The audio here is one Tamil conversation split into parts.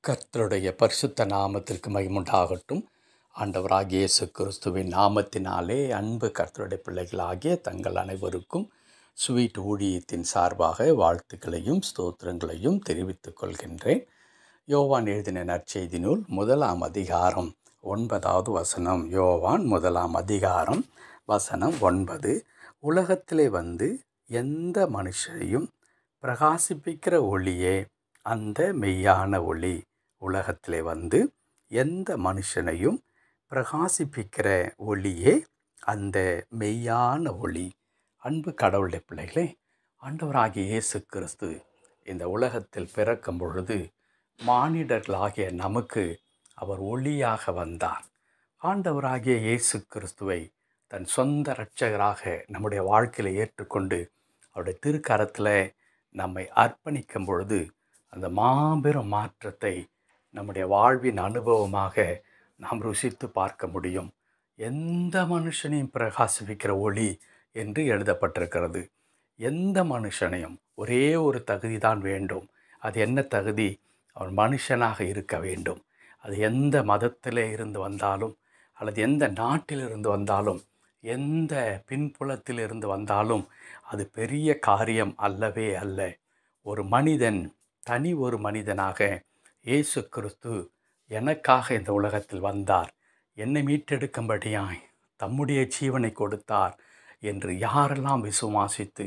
கர்த்தருடைய பரிசுத்த நாமத்திற்கு மகிமுண்டாகட்டும். ஆண்டவராகிய இயேசு கிறிஸ்துவின் நாமத்தினாலே அன்பு கர்த்தருடைய பிள்ளைகளாகிய தங்கள் அனைவருக்கும் ஸ்வீட் ஊழியத்தின் சார்பாக வாழ்த்துக்களையும் ஸ்தோத்திரங்களையும் தெரிவித்துக் கொள்கின்றேன். யோவான் எழுதின நற்செய்தி நூல் 1ஆம் அதிகாரம் 9வது வசனம். யோவான் 1ஆம் அதிகாரம் வசனம் 9. உலகத்திலே வந்து எந்த மனுஷரையும் பிரகாசிப்பிக்கிற ஒளியே அந்த மெய்யான ஒளி. உலகத்திலே வந்து எந்த மனுஷனையும் பிரகாசிப்பிக்கிற ஒளியே அந்த மெய்யான ஒளி. அன்பு கடவுளுடைய பிள்ளைகளே, ஆண்டவராகிய இயேசு கிறிஸ்து இந்த உலகத்தில் பிறக்கும் பொழுது மானிடர்களாகிய நமக்கு அவர் ஒளியாக வந்தார். ஆண்டவராகிய இயேசு கிறிஸ்துவை தன் சொந்த இரட்சகராக நம்முடைய வாழ்க்கையில் ஏற்றுக்கொண்டு அவருடைய திருக்கரத்தில் நம்மை அர்ப்பணிக்கும் பொழுது அந்த மாபெரும் மாற்றத்தை நம்முடைய வாழ்வின் அனுபவமாக நாம் ருசித்து பார்க்க முடியும். எந்த மனுஷனையும் பிரகாசிப்பிக்கிற ஒளி என்று எழுதப்பட்டிருக்கிறது. எந்த மனுஷனையும் ஒரே ஒரு தகுதி தான் வேண்டும். அது என்ன தகுதி? அவன் மனுஷனாக இருக்க வேண்டும். அது எந்த மதத்திலே இருந்து வந்தாலும், அல்லது எந்த நாட்டிலிருந்து வந்தாலும், எந்த பின்புலத்தில் இருந்து வந்தாலும் அது பெரிய காரியம் அல்லவே அல்ல. ஒரு மனிதன், தனி ஒரு மனிதனாக இயேசு கிறிஸ்து எனக்காக இந்த உலகத்தில் வந்தார், என்னை மீட்டெடுக்கும்படியாய் தம்முடைய ஜீவனை கொடுத்தார் என்று யாரெல்லாம் விசுவாசித்து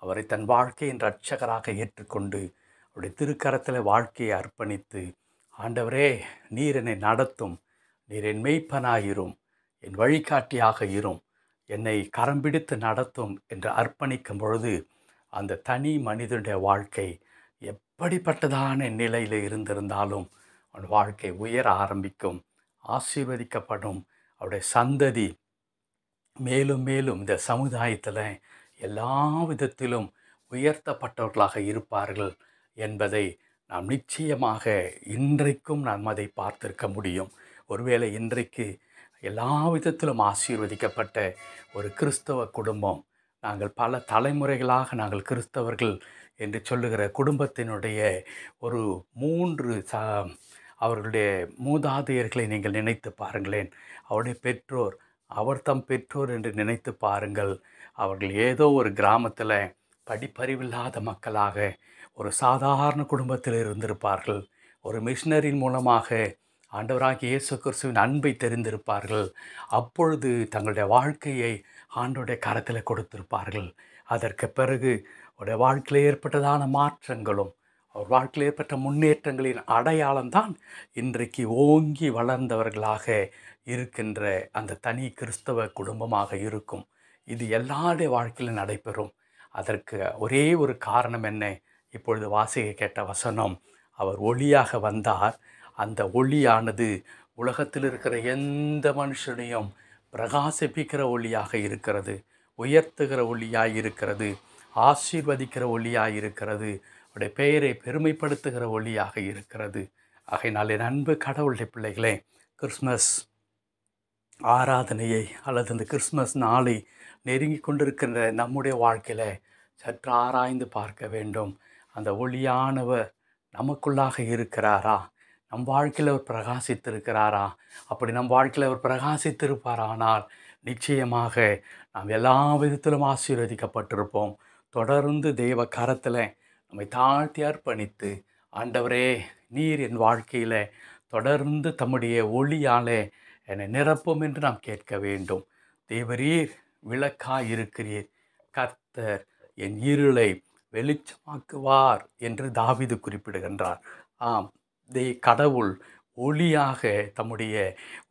அவரை தன் வாழ்க்கையின் இரட்சகராக ஏற்றுக்கொண்டு அவருடைய திருக்கரத்தில் வாழ்க்கையை அர்ப்பணித்து, ஆண்டவரே நீர் என்னை நடத்தும், நீர் என் மெய்ப்பனாயிரும், என் வழிகாட்டியாக இரும், என்னை கரம் பிடித்து நடத்தும் என்று அர்ப்பணிக்கும் பொழுது அந்த தனி மனிதனுடைய வாழ்க்கை எப்படிப்பட்டதான நிலையில் இருந்திருந்தாலும் அவன் வாழ்க்கை உயர ஆரம்பிக்கும், ஆசீர்வதிக்கப்படும். அவருடைய சந்ததி மேலும் மேலும் இந்த சமுதாயத்தில் எல்லா விதத்திலும் உயர்த்தப்பட்டவர்களாக இருப்பார்கள் என்பதை நாம் நிச்சயமாக இன்றைக்கும் நாம் அதை பார்த்திருக்க முடியும். ஒருவேளை இன்றைக்கு எல்லா விதத்திலும் ஆசீர்வதிக்கப்பட்ட ஒரு கிறிஸ்தவ குடும்பம், நாங்கள் பல தலைமுறைகளாக நாங்கள் கிறிஸ்தவர்கள் என்று சொல்லுகிற குடும்பத்தினுடைய ஒரு 3 அவர்களுடைய மூதாதையர்களை நீங்கள் நினைத்து பாருங்களேன். அவருடைய பெற்றோர், அவர் தம் பெற்றோர் என்று நினைத்து பாருங்கள். அவர்கள் ஏதோ ஒரு கிராமத்தில் படிப்பறிவில்லாத மக்களாக ஒரு சாதாரண குடும்பத்தில் இருந்திருப்பார்கள். ஒரு மிஷினரின் மூலமாக ஆண்டவராகிய இயேசு கிறிஸ்துவின் அன்பை தெரிந்திருப்பார்கள். அப்பொழுது தங்களுடைய வாழ்க்கையை ஆண்டவருடைய கரத்தில் கொடுத்திருப்பார்கள். அதற்கு பிறகு அவருடைய வாழ்க்கையில் ஏற்பட்டதான மாற்றங்களும் அவர் வாழ்க்கையில் ஏற்பட்ட முன்னேற்றங்களின் அடையாளம்தான் இன்றைக்கு ஓங்கி வளர்ந்தவர்களாக இருக்கின்ற அந்த தனி கிறிஸ்தவ குடும்பமாக இருக்கும். இது எல்லாருடைய வாழ்க்கையிலும் நடைபெறும். அதற்கு ஒரே ஒரு காரணம் என்ன? இப்பொழுது வாசிக்க கேட்ட வசனம், அவர் ஒளியாக வந்தார். அந்த ஒளியானது உலகத்தில் இருக்கிற எந்த மனுஷனையும் பிரகாசிப்பிக்கிற ஒளியாக இருக்கிறது, உயர்த்துகிற ஒளியாக இருக்கிறது, ஆசீர்வதிக்கிற ஒளியாக இருக்கிறது, அவருடைய பெயரை பெருமைப்படுத்துகிற ஒளியாக இருக்கிறது. ஆகையினால் என் அன்பு கடவுளுடைய பிள்ளைகளே, கிறிஸ்மஸ் ஆராதனையை அல்லது இந்த கிறிஸ்மஸ் நாளை நெருங்கி கொண்டிருக்கின்ற நம்முடைய வாழ்க்கையில் சற்று ஆராய்ந்து பார்க்க வேண்டும். அந்த ஒளியானவர் நமக்குள்ளாக இருக்கிறாரா? நம் வாழ்க்கையில் அவர் பிரகாசித்திருக்கிறாரா? அப்படி நம் வாழ்க்கையில் அவர் பிரகாசித்திருப்பாரானால் நிச்சயமாக நாம் எல்லா விதத்திலும் ஆசீர்வதிக்கப்பட்டிருப்போம். தொடர்ந்து தெய்வ கரத்தில் நம்மை தாழ்த்தி அர்ப்பணித்து, ஆண்டவரே நீர் என் வாழ்க்கையில் தொடர்ந்து தம்முடைய ஒளியாலே என்னை நிரப்பும் என்று நாம் கேட்க வேண்டும். தேவரீர் விளக்காய் இருக்கிறீர், கர்த்தர் என் இருளை வெளிச்சமாக்குவார் என்று தாவீது குறிப்பிடுகின்றார். ஆம், கடவுள் ஒளியாக தம்முடைய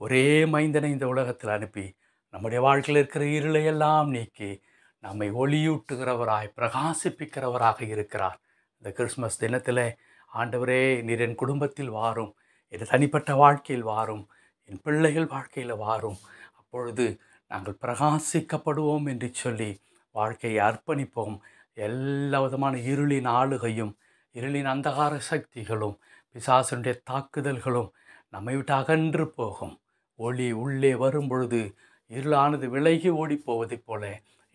ஒரே மைந்தனை இந்த உலகத்தில் அனுப்பி நம்முடைய வாழ்க்கையில் இருக்கிற இருளையெல்லாம் நீக்கி நம்மை ஒளியூட்டுகிறவராய் பிரகாசிப்பிக்கிறவராக இருக்கிறார். இந்த கிறிஸ்மஸ் தினத்தில் ஆண்டவரே நீர் என் குடும்பத்தில் வாரும், என் தனிப்பட்ட வாழ்க்கையில் வாரும், என் பிள்ளைகள் வாழ்க்கையில் வாரும், அப்பொழுது நாங்கள் பிரகாசிக்கப்படுவோம் என்று சொல்லி வாழ்க்கையை அர்ப்பணிப்போம். எல்லா விதமான இருளின் ஆளுகையும், இருளின் அந்தகார சக்திகளும், பிசாசனுடைய தாக்குதல்களும் நம்மை விட்டு அகன்று போகும். ஒளி உள்ளே வரும் பொழுது இருளானது விலகி ஓடி போவதைப் போல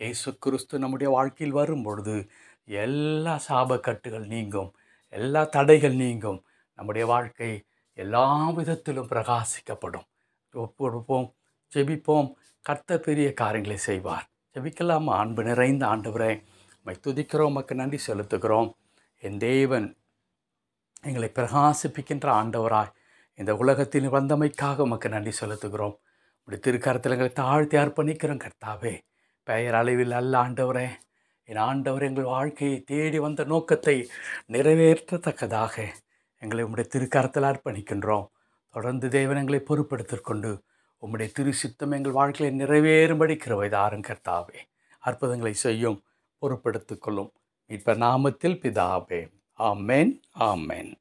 இயேசு கிறிஸ்து நம்முடைய வாழ்க்கையில் வரும் பொழுது எல்லா சாபக்கட்டுகள் நீங்கும், எல்லா தடைகள் நீங்கும். நம்முடைய வாழ்க்கை எல்லா விதத்திலும் பிரகாசிக்கப்படும். ஒப்புடுப்போம், ஜெபிப்போம். கர்த்தர் பெரிய காரியங்களை செய்வார். ஜெபிக்கலாமா? அன்பு நிறைந்த ஆண்டவரே, உம்மை துதிக்கிறோம், உமக்கு நன்றி செலுத்துகிறோம். என் தேவன் எங்களை பிரகாசிப்பிக்கின்ற ஆண்டவராய் இந்த உலகத்தில் வந்தமைக்காக உமக்கு நன்றி செலுத்துகிறோம். உடைய திருக்கரத்தில் எங்களை தாழ்த்தி அர்ப்பணிக்கிறோம் கர்த்தாவே. பெயர் அளவில் அல்ல ஆண்டவரே, என் ஆண்டவர் எங்கள் வாழ்க்கையை தேடி வந்த நோக்கத்தை நிறைவேற்றத்தக்கதாக எங்களை உம்முடைய திருக்கரத்தில் அர்ப்பணிக்கின்றோம். தொடர்ந்து தேவன் எங்களை பொறுப்படுத்திக் கொண்டு உம்முடைய திரு சித்தம் எங்கள் வாழ்க்கையை நிறைவேறும்படி கிருபை தாரும் கர்த்தாவே. அற்புதங்களை செய்யும், பொறுப்படுத்திக் கொள்ளும். இப்ப நாமத்தில் பிதாவே. ஆமென், ஆமென்.